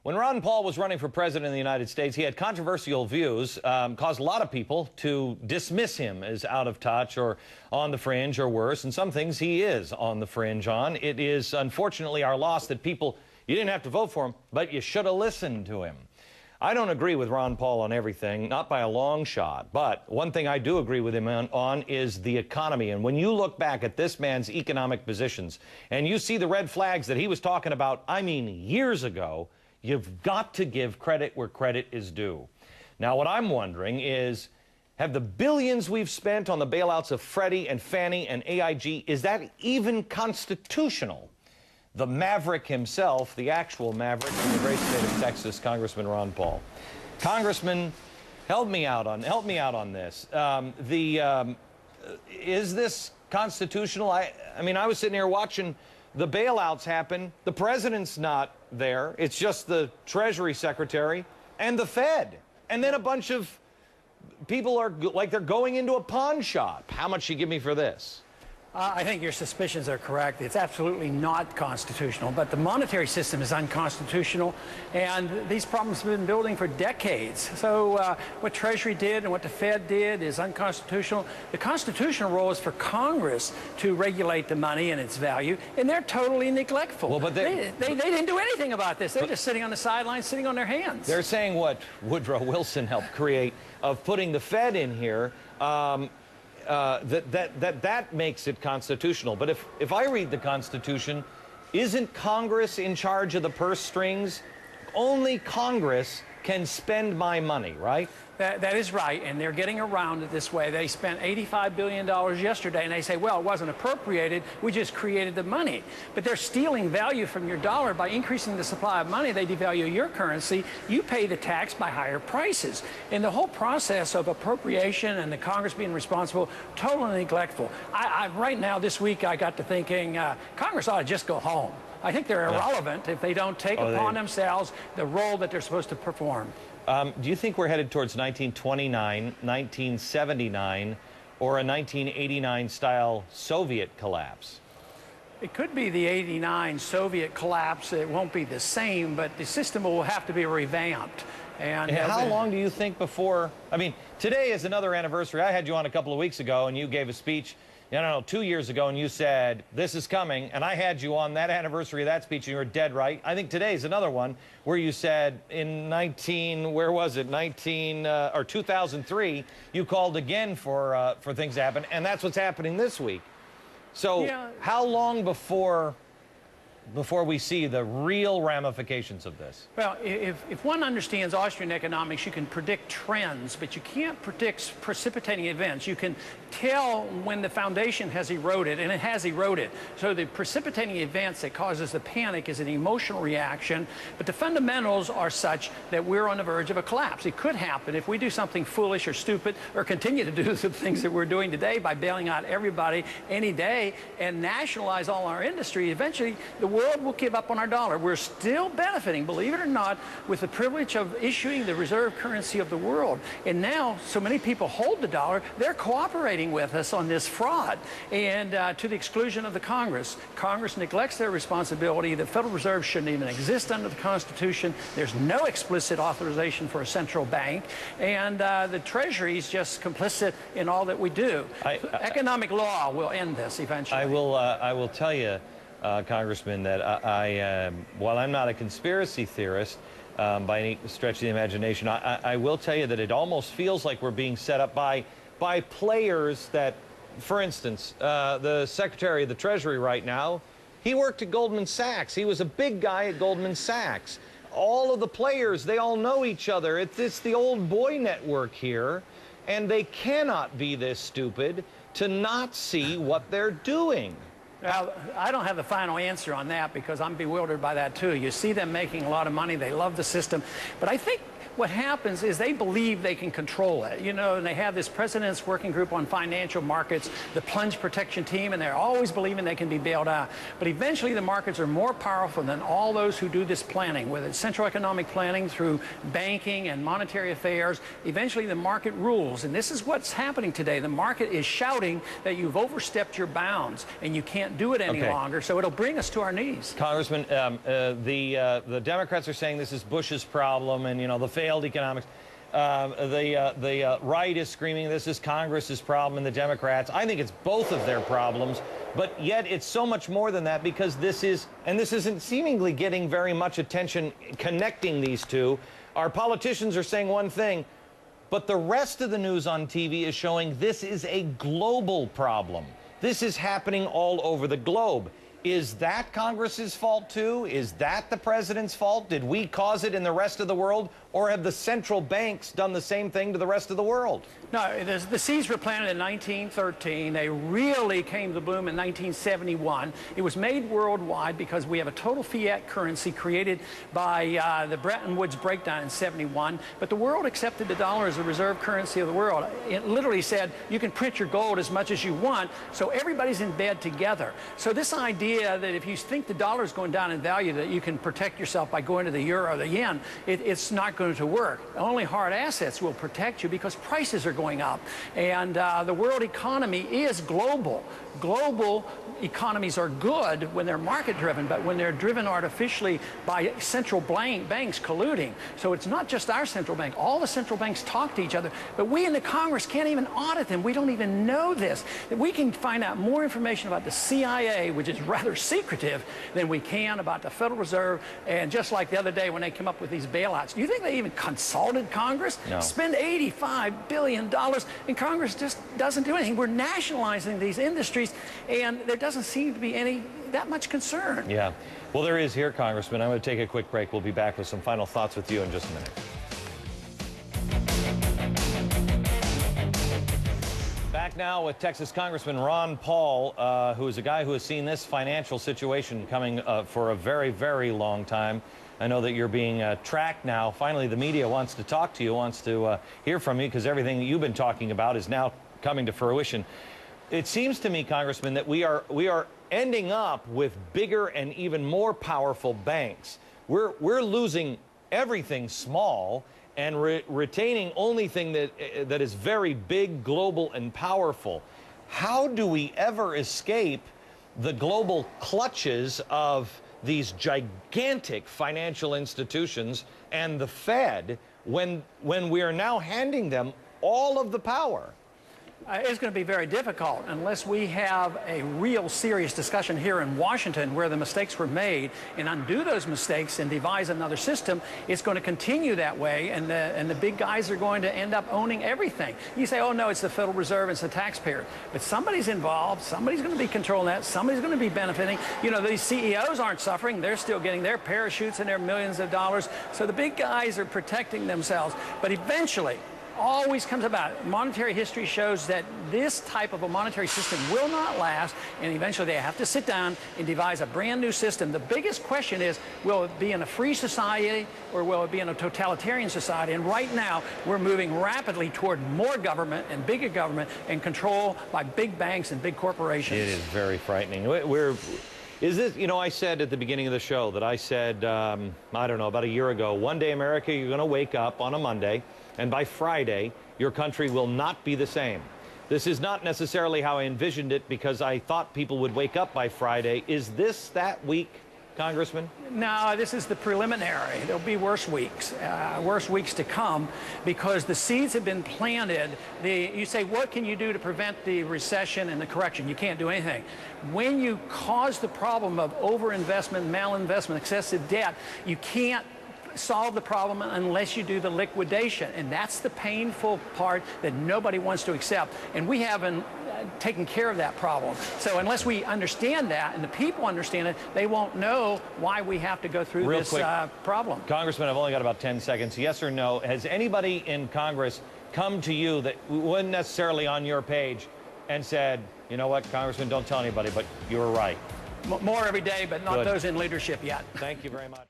When Ron Paul was running for president of the United States, he had controversial views, caused a lot of people to dismiss him as out of touch or on the fringe or worse. And some things he is on the fringe on. It is unfortunately our loss that people, you didn't have to vote for him, but you should have listened to him. I don't agree with Ron Paul on everything, not by a long shot, but one thing I do agree with him on is the economy. And when you look back at this man's economic positions and you see the red flags that he was talking about, I mean, years ago, you've got to give credit where credit is due. Now, what I'm wondering is, have the billions we've spent on the bailouts of Freddie and Fannie and AIG, is that even constitutional? The maverick himself, the actual maverick from the great state of Texas, Congressman Ron Paul. Congressman, help me out on this. Is this constitutional? I mean, I was sitting here watching the bailouts happen. The president's not there. It's just the Treasury Secretary and the Fed. And then a bunch of people are like they're going into a pawn shop. How much you give me for this? I think your suspicions are correct. It's absolutely not constitutional, but the monetary system is unconstitutional, and these problems have been building for decades. So what Treasury did and what the Fed did is unconstitutional. The constitutional role is for Congress to regulate the money and its value, and they're totally neglectful. Well, but they didn't do anything about this. They're just sitting on the sidelines, sitting on their hands. They're saying what Woodrow Wilson helped create of putting the Fed in here. That makes it constitutional. But if I read the Constitution, isn't Congress in charge of the purse strings? Only Congress can spend my money, right? That is right, and they're getting around it this way. They spent $85 billion yesterday, and they say, well, it wasn't appropriated, we just created the money. But they're stealing value from your dollar by increasing the supply of money. They devalue your currency. You pay the tax by higher prices. And the whole process of appropriation and the Congress being responsible, totally neglectful. Right now, this week, I got to thinking, Congress ought to just go home. I think they're irrelevant if they don't take upon themselves the role that they're supposed to perform. Do you think we're headed towards 1929, 1979, or a 1989-style Soviet collapse? It could be the '89 Soviet collapse. It won't be the same, but the system will have to be revamped. And how long do you think before? I mean, today is another anniversary. I had you on a couple of weeks ago, and you gave a speech, 2 years ago, and you said, this is coming, and I had you on that anniversary of that speech, and you were dead right. I think today's another one where you said in 2003, you called again for things to happen, and that's what's happening this week. So how long before we see the real ramifications of this? Well, if one understands Austrian economics, you can predict trends, but you can't predict precipitating events. You can tell when the foundation has eroded, and it has eroded. So the precipitating events that causes the panic is an emotional reaction, but the fundamentals are such that we're on the verge of a collapse. It could happen if we do something foolish or stupid or continue to do the things that we're doing today by bailing out everybody any day and nationalize all our industry. Eventually, the world will give up on our dollar. We're still benefiting, believe it or not, with the privilege of issuing the reserve currency of the world. And now, so many people hold the dollar, they're cooperating with us on this fraud, and to the exclusion of the Congress. Congress neglects their responsibility. The Federal Reserve shouldn't even exist under the Constitution. There's no explicit authorization for a central bank, and the Treasury is just complicit in all that we do. Economic law will end this eventually. I will tell you, Congressman, that while I'm not a conspiracy theorist by any stretch of the imagination, I will tell you that it almost feels like we're being set up by players that, for instance, the Secretary of the Treasury right now, he worked at Goldman Sachs. He was a big guy at Goldman Sachs. All of the players, they all know each other. It's the old boy network here, and they cannot be this stupid to not see what they're doing. Well, I don't have the final answer on that because I'm bewildered by that too. You see them making a lot of money. They love the system. But I think what happens is they believe they can control it, you know, and they have this President's Working Group on Financial Markets, the plunge protection team, and they're always believing they can be bailed out. But eventually the markets are more powerful than all those who do this planning, whether it's central economic planning through banking and monetary affairs. Eventually the market rules, and this is what's happening today. The market is shouting that you've overstepped your bounds and you can't do it any longer, so it'll bring us to our knees. Congressman, the Democrats are saying this is Bush's problem, and, you know, the failed economics. The right is screaming this is Congress's problem, and the Democrats. I think it's both of their problems, but yet it's so much more than that, because this isn't seemingly getting very much attention connecting these two. Our politicians are saying one thing, but the rest of the news on TV is showing this is a global problem. This is happening all over the globe. Is that Congress's fault, too? Is that the president's fault? Did we cause it in the rest of the world? Or have the central banks done the same thing to the rest of the world? No, the seeds were planted in 1913. They really came to bloom in 1971. It was made worldwide because we have a total fiat currency created by the Bretton Woods breakdown in 71. But the world accepted the dollar as the reserve currency of the world. It literally said you can print your gold as much as you want, so everybody's in bed together. So this idea that if you think the dollar is going down in value, that you can protect yourself by going to the euro or the yen, it's not going to work. Only hard assets will protect you because prices are going up. And the world economy is global. Global economies are good when they're market-driven, but when they're driven artificially by central banks colluding. So it's not just our central bank. All the central banks talk to each other, but we in the Congress can't even audit them. We don't even know this. That we can find out more information about the CIA, which is rather secretive, than we can about the Federal Reserve. And just like the other day when they came up with these bailouts, do you think they even consulted Congress? No. Spend $85 billion, and Congress just doesn't do anything. We're nationalizing these industries, and there doesn't seem to be that much concern. Yeah. Well, there is here, Congressman. I'm going to take a quick break. We'll be back with some final thoughts with you in just a minute. Back now with Texas Congressman Ron Paul, who is a guy who has seen this financial situation coming for a very, very long time. I know that you're being tracked now. Finally, the media wants to talk to you, wants to hear from you, because everything that you've been talking about is now coming to fruition. It seems to me, Congressman, that we are ending up with bigger and even more powerful banks. We're losing everything small and retaining only thing that is very big, global, and powerful. How do we ever escape the global clutches of these gigantic financial institutions and the Fed when we are now handing them all of the power? It's going to be very difficult unless we have a real serious discussion here in Washington where the mistakes were made and undo those mistakes and devise another system. It's going to continue that way, and the big guys are going to end up owning everything. You say, oh, no, it's the Federal Reserve, it's the taxpayer. But somebody's involved. Somebody's going to be controlling that. Somebody's going to be benefiting. You know, these CEOs aren't suffering. They're still getting their parachutes and their millions of dollars. So the big guys are protecting themselves. But eventually, always comes about. Monetary history shows that this type of a monetary system will not last, and eventually they have to sit down and devise a brand new system. The biggest question is, will it be in a free society or will it be in a totalitarian society? And right now, we're moving rapidly toward more government and bigger government and control by big banks and big corporations. It is very frightening. Is this, you know, I said at the beginning of the show that I said, I don't know, about a year ago, one day, America, you're going to wake up on a Monday, and by Friday, your country will not be the same. This is not necessarily how I envisioned it, because I thought people would wake up by Friday. Is this that week, Congressman? No, this is the preliminary. There'll be worse weeks to come, because the seeds have been planted. You say, what can you do to prevent the recession and the correction? You can't do anything. When you cause the problem of overinvestment, malinvestment, excessive debt, you can't solve the problem unless you do the liquidation, and that's the painful part that nobody wants to accept, and we haven't taken care of that problem. So unless we understand that and the people understand it, they won't know why we have to go through this problem. Congressman, I've only got about 10 seconds. Yes or no, has anybody in Congress come to you that wasn't necessarily on your page and said, you know what, Congressman, don't tell anybody, but you were right? More every day, but not those in leadership yet. Thank you very much.